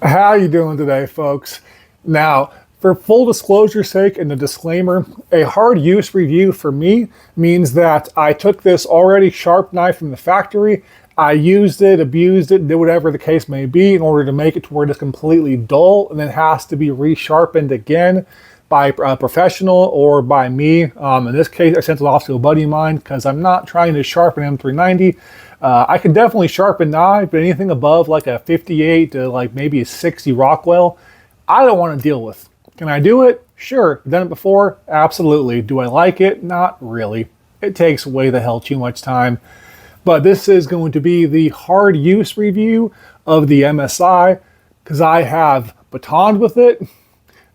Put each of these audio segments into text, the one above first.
How you doing today, folks? Now, for full disclosure's sake and the disclaimer, a hard use review for me means that I took this already sharp knife from the factory, I used it, abused it, did whatever the case may be in order to make it to where it is completely dull and then has to be resharpened again by a professional or by me. In this case, I sent it off to a buddy of mine because I'm not trying to sharpen M390. I can definitely sharpen knives, but anything above like a 58 to like maybe a 60 Rockwell, I don't want to deal with. Can I do it? Sure. Done it before? Absolutely. Do I like it? Not really. It takes way the hell too much time. But this is going to be the hard use review of the MSI because I have batoned with it,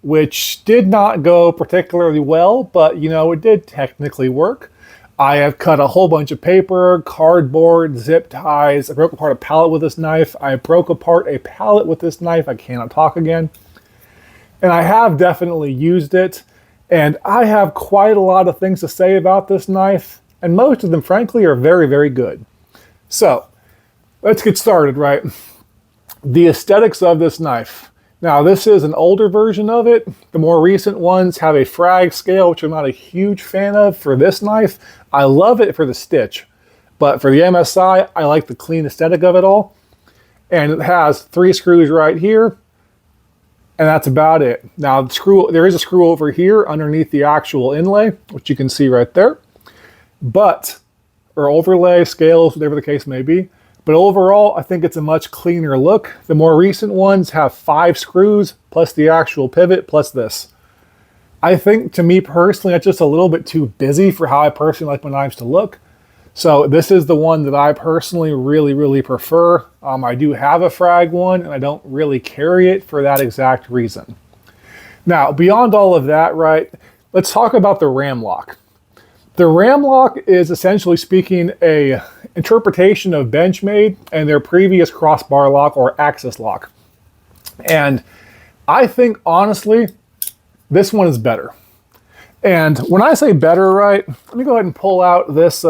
which did not go particularly well, but you know, it did technically work. I have cut a whole bunch of paper, cardboard, zip ties. I broke apart a pallet with this knife. I broke apart a pallet with this knife. I cannot talk again. And I have definitely used it. And I have quite a lot of things to say about this knife. And most of them, frankly, are very, very good. So let's get started, right? The aesthetics of this knife. Now, this is an older version of it. The more recent ones have a frag scale, which I'm not a huge fan of for this knife. I love it for the stitch, but for the MSI, I like the clean aesthetic of it all. And it has 3 screws right here, and that's about it. Now, there is a screw over here underneath the actual inlay, which you can see right there. Or overlay, scales, whatever the case may be. But overall, I think it's a much cleaner look. The more recent ones have 5 screws, plus the actual pivot, plus this. I think, to me personally, that's just a little bit too busy for how I personally like my knives to look. So this is the one that I personally really, really prefer. I do have a frag one, and I don't really carry it for that exact reason. Now, beyond all of that, right, let's talk about the ram lock. The ram lock is essentially speaking a interpretation of Benchmade and their previous crossbar lock or axis lock. And I think, honestly, this one is better. And when I say better, right, let me go ahead and pull out this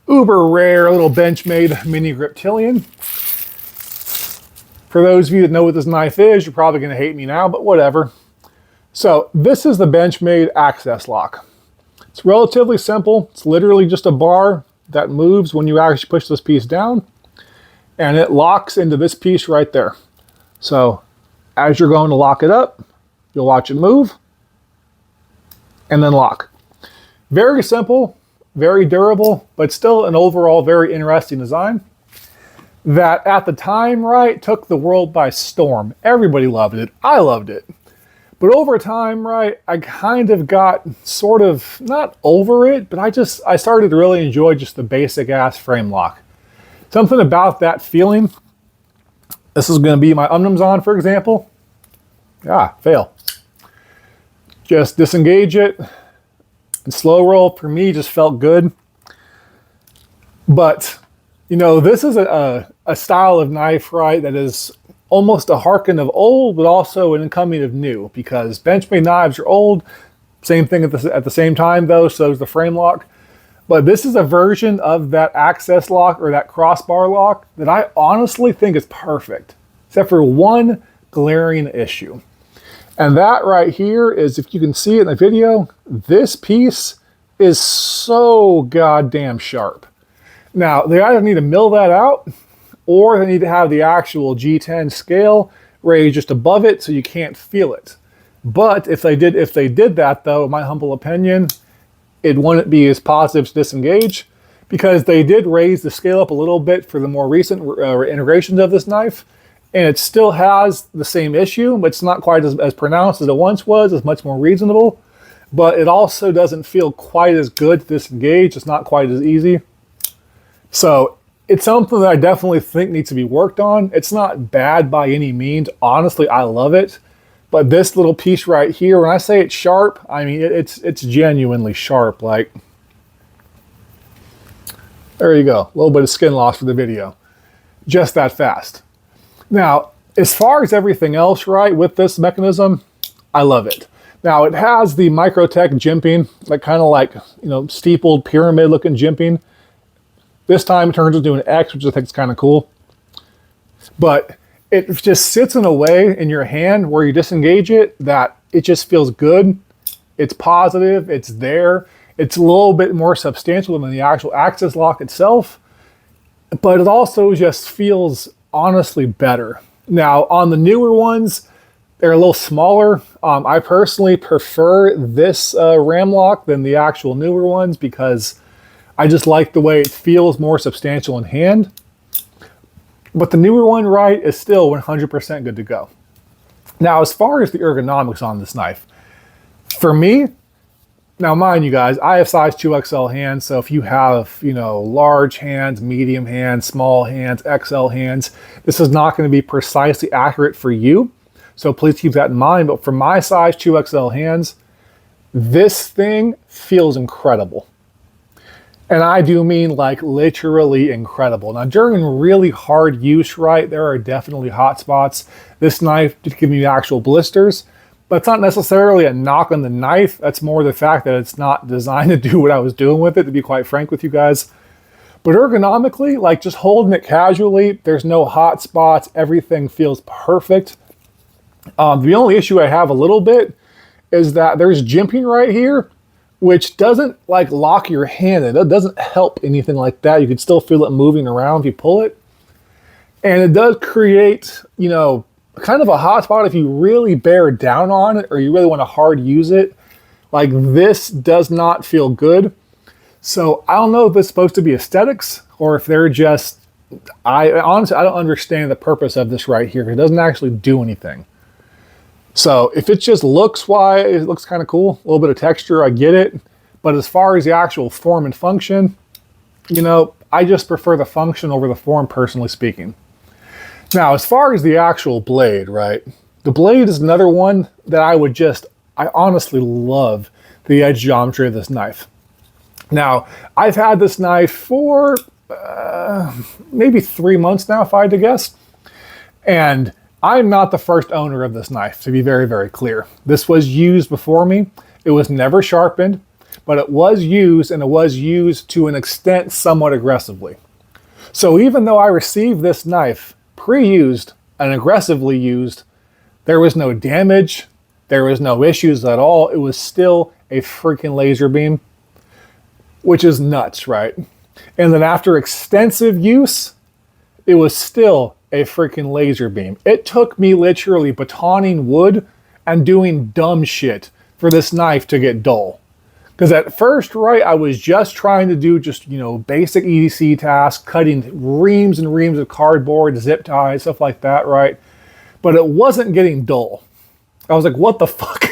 uber rare little Benchmade mini Griptilian. For those of you that know what this knife is, you're probably going to hate me now, but whatever. So this is the Benchmade access lock. It's relatively simple. It's literally just a bar that moves when you actually push this piece down, and it locks into this piece right there. So as you're going to lock it up, you'll watch it move and then lock. Very simple, very durable, but still an overall very interesting design that at the time, right, took the world by storm. Everybody loved it. I loved it. But over time, right, I kind of got sort of, not over it, but I started to really enjoy just the basic ass frame lock. Something about that feeling. This is going to be my Umnums on, for example. Fail. Just disengage it. And slow roll, for me, just felt good. But, you know, this is a style of knife, right, that is almost a harken of old, but also an incoming of new, because Benchmade knives are old. Same thing at the same time, though, so is the frame lock. But this is a version of that access lock or that crossbar lock that I honestly think is perfect, except for one glaring issue. And that right here is, if you can see it in the video, this piece is so goddamn sharp. Now, they either need to mill that out, or they need to have the actual G10 scale raised just above it so you can't feel it. But if they did that, though, in my humble opinion, it wouldn't be as positive to disengage, because they did raise the scale up a little bit for the more recent integrations of this knife, and it still has the same issue, but it's not quite as pronounced as it once was. It's much more reasonable, but it also doesn't feel quite as good to disengage. It's not quite as easy. So it's something that I definitely think needs to be worked on. It's not bad by any means. Honestly, I love it. But this little piece right here, when I say it's sharp, I mean it's genuinely sharp. Like, there you go. A little bit of skin loss for the video. Just that fast. Now, as far as everything else, right, with this mechanism, I love it. Now, it has the Microtech jimping, like kind of like, you know, steepled pyramid looking jimping. This time it turns into an X, which I think is kind of cool. But it just sits in a way in your hand where you disengage it that it just feels good. It's positive, it's there. It's a little bit more substantial than the actual Axis lock itself, but it also just feels honestly better. Now, on the newer ones, they're a little smaller. I personally prefer this ram lock than the actual newer ones because I just like the way it feels more substantial in hand. But the newer one, right, is still 100% good to go. Now, as far as the ergonomics on this knife, for me, now mind you guys, I have size 2XL hands, so if you have, large hands, medium hands, small hands, XL hands, this is not going to be precisely accurate for you. So please keep that in mind. But for my size 2XL hands, this thing feels incredible. And I do mean like literally incredible. Now during really hard use, right, there are definitely hot spots. This knife did give me actual blisters, but it's not necessarily a knock on the knife. That's more the fact that it's not designed to do what I was doing with it, to be quite frank with you guys. But ergonomically, like just holding it casually, there's no hot spots. Everything feels perfect. The only issue I have a little bit is that there's jimping right here, which doesn't like lock your hand. It doesn't help anything like that. You can still feel it moving around if you pull it. And it does create, kind of a hot spot if you really bear down on it or you really want to hard use it. Like this does not feel good. So I don't know if it's supposed to be aesthetics or if they're just, honestly, I don't understand the purpose of this right here. It doesn't actually do anything. So if it just looks wise, it looks kind of cool, a little bit of texture, I get it. But as far as the actual form and function, I just prefer the function over the form, personally speaking. Now, as far as the actual blade, right? The blade is another one that I honestly love the edge geometry of this knife. Now, I've had this knife for maybe 3 months now, if I had to guess. And I'm not the first owner of this knife, to be very, very clear. This was used before me. It was never sharpened, but it was used, and it was used to an extent somewhat aggressively. So even though I received this knife pre-used and aggressively used, there was no damage, there was no issues at all. It was still a freaking laser beam, which is nuts, right? And then after extensive use, it was still a freaking laser beam. It took me literally batoning wood and doing dumb shit for this knife to get dull. Because at first, right, I was just trying to do basic EDC tasks, cutting reams and reams of cardboard, zip ties, stuff like that, right? But it wasn't getting dull. I was like, what the fuck?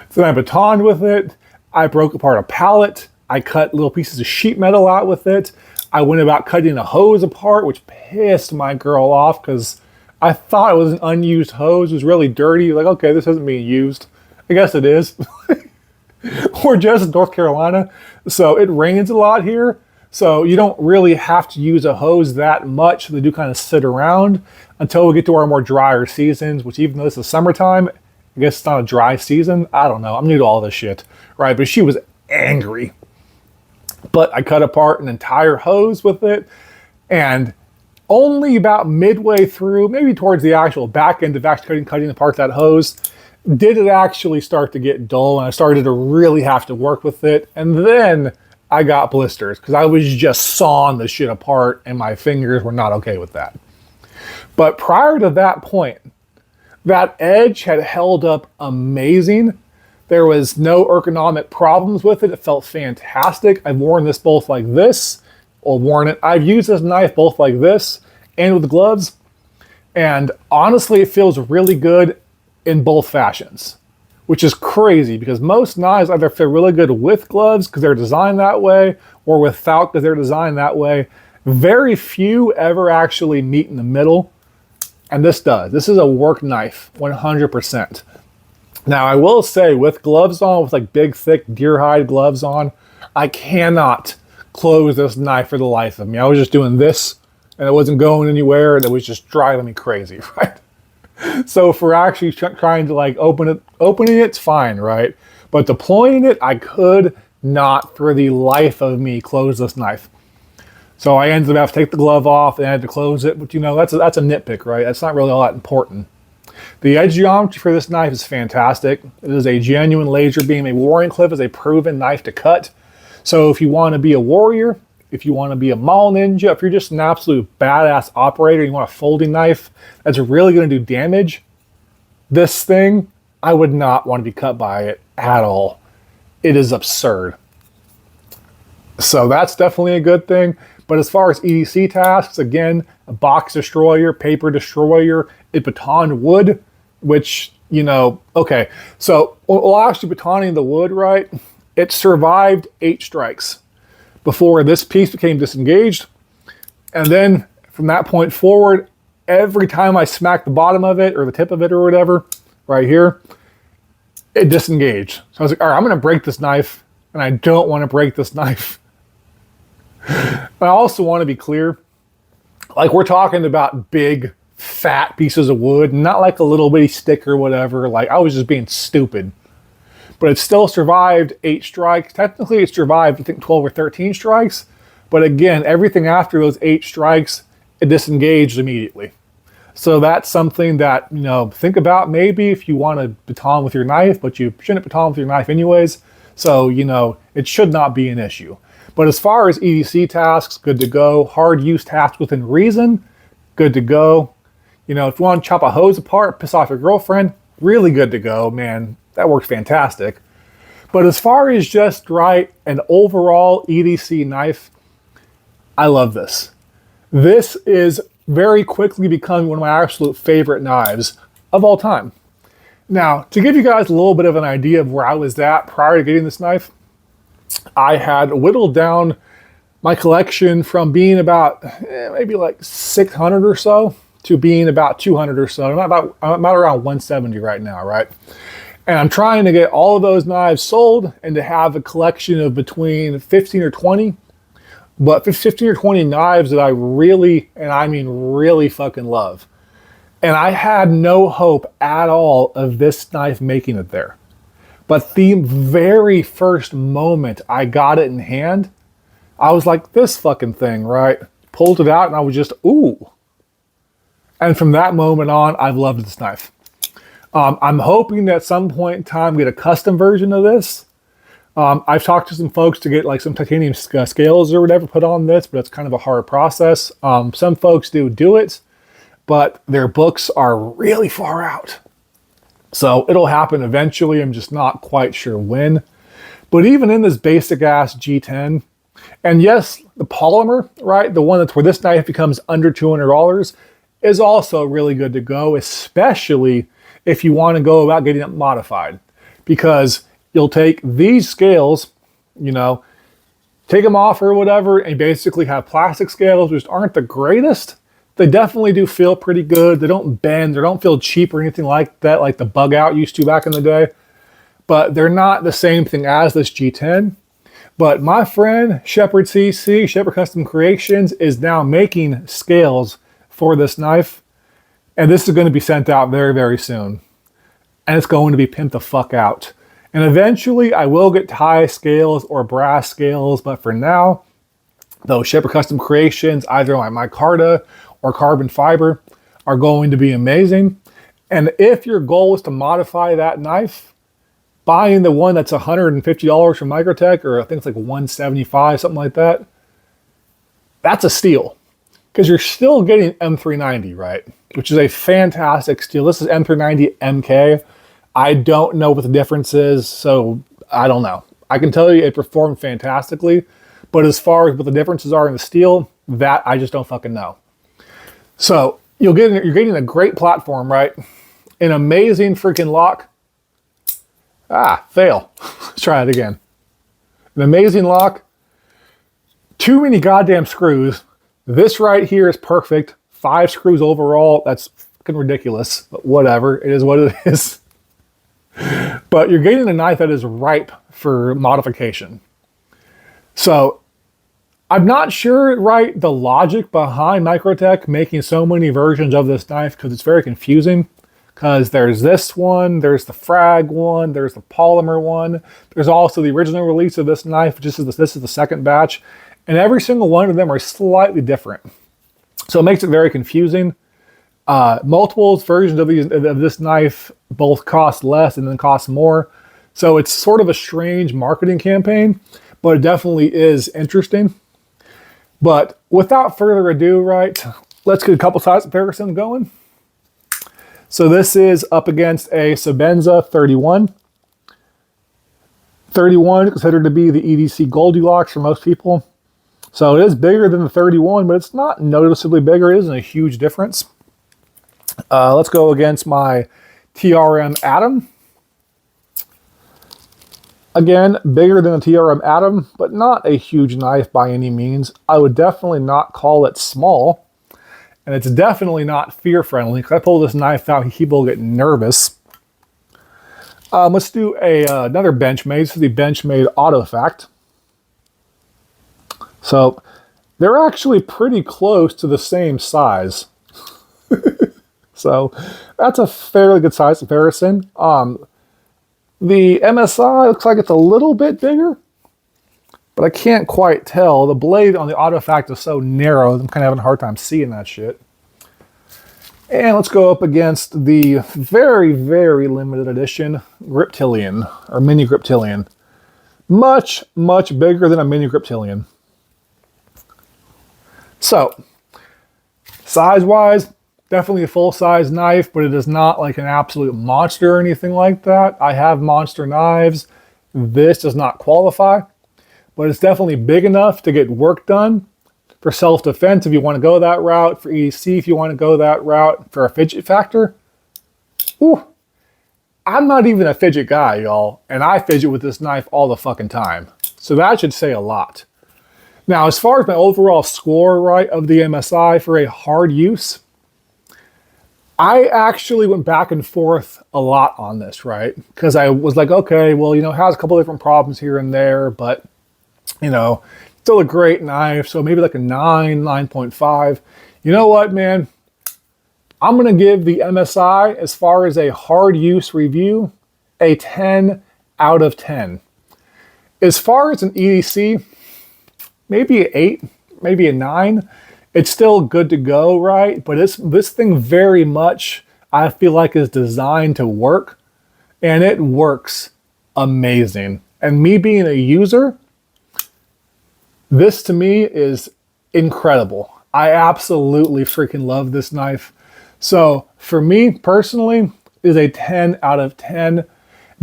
So then I batoned with it. I broke apart a pallet. I cut little pieces of sheet metal out with it. I went about cutting a hose apart, which pissed my girl off because I thought it was an unused hose. It was really dirty. Like, okay, this isn't being used. I guess it is. We're just in North Carolina, so it rains a lot here. So you don't really have to use a hose that much. They do kind of sit around until we get to our more drier seasons, which even though this is summertime, I guess it's not a dry season. I don't know. I'm new to all this shit, right? But she was angry. But I cut apart an entire hose with it, and only about midway through, maybe towards the actual back end of actually cutting apart that hose, did it actually start to get dull, and I started to really have to work with it. And then I got blisters because I was just sawing the shit apart, and my fingers were not okay with that. But prior to that point, that edge had held up amazing. There was no ergonomic problems with it. It felt fantastic. I've worn this both like this, I've used this knife both like this and with gloves. And honestly, it feels really good in both fashions, which is crazy because most knives either feel really good with gloves because they're designed that way or without because they're designed that way. Very few ever actually meet in the middle. And this does. This is a work knife, 100%. Now, I will say, with gloves on, with like big, thick deer hide gloves on, I cannot close this knife for the life of me. I was just doing this, and it wasn't going anywhere, and it was just driving me crazy, right? So for actually trying to like opening it's fine, right? But deploying it, I could not, for the life of me, close this knife. So I ended up having to take the glove off and I had to close it. But you know, that's a nitpick, right? That's not really all that important. The edge geometry for this knife is fantastic. It is a genuine laser beam. A Warring Cliff is a proven knife to cut. So if you want to be a warrior, if you want to be a mall ninja, if you're just an absolute badass operator, you want a folding knife that's really going to do damage, this thing, I would not want to be cut by it at all. It is absurd. So that's definitely a good thing. But as far as EDC tasks, again, a box destroyer, paper destroyer, it batoned wood, which, you know, okay. So, well, actually batoning the wood, right? It survived 8 strikes before this piece became disengaged. And then from that point forward, every time I smacked the bottom of it or the tip of it or whatever, right here, it disengaged. So I was like, all right, I'm going to break this knife, and I don't want to break this knife. But I also want to be clear, like we're talking about big, fat pieces of wood, not like a little bitty stick or whatever. Like I was just being stupid. But it still survived 8 strikes. Technically it survived, I think, 12 or 13 strikes. But again, everything after those 8 strikes, it disengaged immediately. So that's something that, you know, think about maybe if you want to baton with your knife, but you shouldn't baton with your knife anyways. So, you know, it should not be an issue. But as far as EDC tasks, good to go. Hard use tasks within reason, good to go. You know, if you want to chop a hose apart, piss off your girlfriend, really good to go, man. That works fantastic. But as far as just, right, an overall EDC knife, I love this. This is very quickly becoming one of my absolute favorite knives of all time. Now, to give you guys a little bit of an idea of where I was at prior to getting this knife, I had whittled down my collection from being about maybe like 600 or so to being about 200 or so. I'm about around 170 right now, right? And I'm trying to get all of those knives sold and to have a collection of between 15 or 20, but 15 or 20 knives that I really, and I mean really fucking love. And I had no hope at all of this knife making it there. But the very first moment I got it in hand, I was like, this fucking thing, right? Pulled it out and I was just, ooh. And from that moment on, I've loved this knife. I'm hoping that at some point in time get a custom version of this. I've talked to some folks to get like some titanium scales or whatever put on this, but it's kind of a hard process. Some folks do it, but their books are really far out. So it'll happen eventually. I'm just not quite sure when. But even in this basic ass G10, and yes, the polymer, right, the one that's where this knife becomes under $200 is also really good to go, especially if you want to go about getting it modified. Because you'll take these scales, you know, take them off or whatever, and basically have plastic scales, which aren't the greatest. They definitely do feel pretty good. They don't bend. They don't feel cheap or anything like that, like the bug out used to back in the day. But they're not the same thing as this G10. But my friend, Shepherd CC, Shepherd Custom Creations, is now making scales for this knife. And this is going to be sent out very, very soon. And it's going to be pimped the fuck out. And eventually I will get tie scales or brass scales. But for now, those Shepherd Custom Creations, either on my micarta or carbon fiber, are going to be amazing. And if your goal is to modify that knife, buying the one that's $150 from Microtech, or I think it's like $175, something like that, that's a steal. Because you're still getting M390, right? Which is a fantastic steal. This is M390 MK. I don't know what the difference is, so I don't know. I can tell you it performed fantastically, but as far as what the differences are in the steel, that I just don't fucking know. So you're getting a great platform, right? An amazing freaking lock. Fail. Let's try it again. An amazing lock. Too many goddamn screws. This right here is perfect. 5 screws overall. That's fucking ridiculous, but whatever. It is what it is. But you're getting a knife that is ripe for modification. So I'm not sure, right, the logic behind Microtech making so many versions of this knife, because it's very confusing. Because there's this one, there's the frag one, there's the polymer one. There's also the original release of this knife. This is the second batch. and every single one of them are slightly different. So it makes it very confusing. Multiple versions of this knife both cost less and then cost more. So it's sort of a strange marketing campaign, but it definitely is interesting. But without further ado, right, let's get a couple size comparisons going. So this is up against a Sebenza 31. 31 considered to be the EDC Goldilocks for most people. So it is bigger than the 31, but it's not noticeably bigger. It isn't a huge difference. Let's go against my TRM Atom. Again, bigger than the TRM Atom, but not a huge knife by any means. I would definitely not call it small. And it's definitely not fear-friendly. Because I pull this knife out, people get nervous. Let's do another Benchmade. This is the Benchmade Autofact. So they're actually pretty close to the same size. So that's a fairly good size comparison. The MSI looks like it's a little bit bigger, but I can't quite tell. The blade on the Autofact is so narrow, I'm kind of having a hard time seeing that shit. And let's go up against the very, very limited edition Griptilian, or Mini Griptilian. Much, much bigger than a Mini Griptilian. So, size-wise, definitely a full-size knife, but it is not like an absolute monster or anything like that. I have monster knives. This does not qualify, but it's definitely big enough to get work done. For self-defense, if you want to go that route. For EDC, if you want to go that route. For a fidget factor, ooh, I'm not even a fidget guy, y'all, and I fidget with this knife all the fucking time. So that should say a lot. Now, as far as my overall score, right, of the MSI for a hard use, I actually went back and forth a lot on this, right? Because I was like, okay, well, you know, it has a couple different problems here and there, but, you know, still a great knife. So maybe like a 9, 9.5. You know what, man? I'm going to give the MSI, as far as a hard use review, a 10 out of 10. As far as an EDC, maybe an 8, maybe a 9. It's still good to go, right? But this thing very much, I feel like, is designed to work. And it works amazing. And me being a user, this to me is incredible. I absolutely freaking love this knife. So for me personally, it is a 10 out of 10.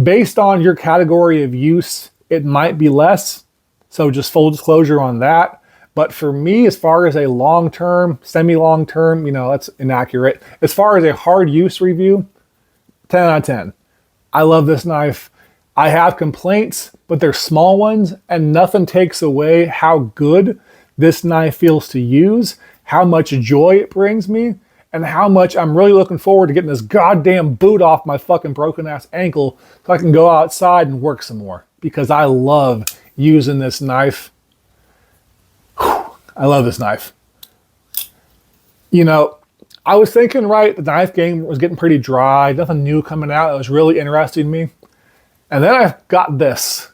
Based on your category of use, it might be less. So just full disclosure on that. But for me, as far as a long-term, semi-long-term, you know, that's inaccurate. As far as a hard use review, 10 out of 10. I love this knife. I have complaints, but they're small ones, and nothing takes away how good this knife feels to use, how much joy it brings me, and how much I'm really looking forward to getting this goddamn boot off my fucking broken-ass ankle so I can go outside and work some more. Because I love using this knife. I love this knife. You know, I was thinking, right, the knife game was getting pretty dry, nothing new coming out that was really interesting me. And then I got this,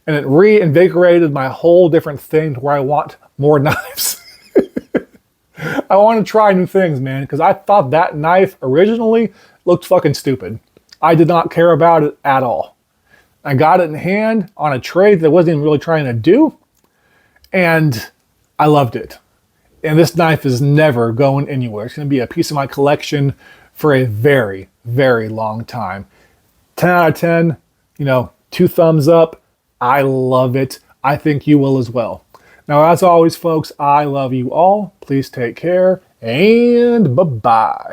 and it reinvigorated my whole different thing to where I want more knives. I want to try new things, man, because I thought that knife originally looked fucking stupid. I did not care about it at all. I got it in hand on a trade that I wasn't even really trying to do, and I loved it. And this knife is never going anywhere. It's going to be a piece of my collection for a very, very long time. 10 out of 10, you know, 2 thumbs up. I love it. I think you will as well. Now, as always, folks, I love you all. Please take care, and bye-bye.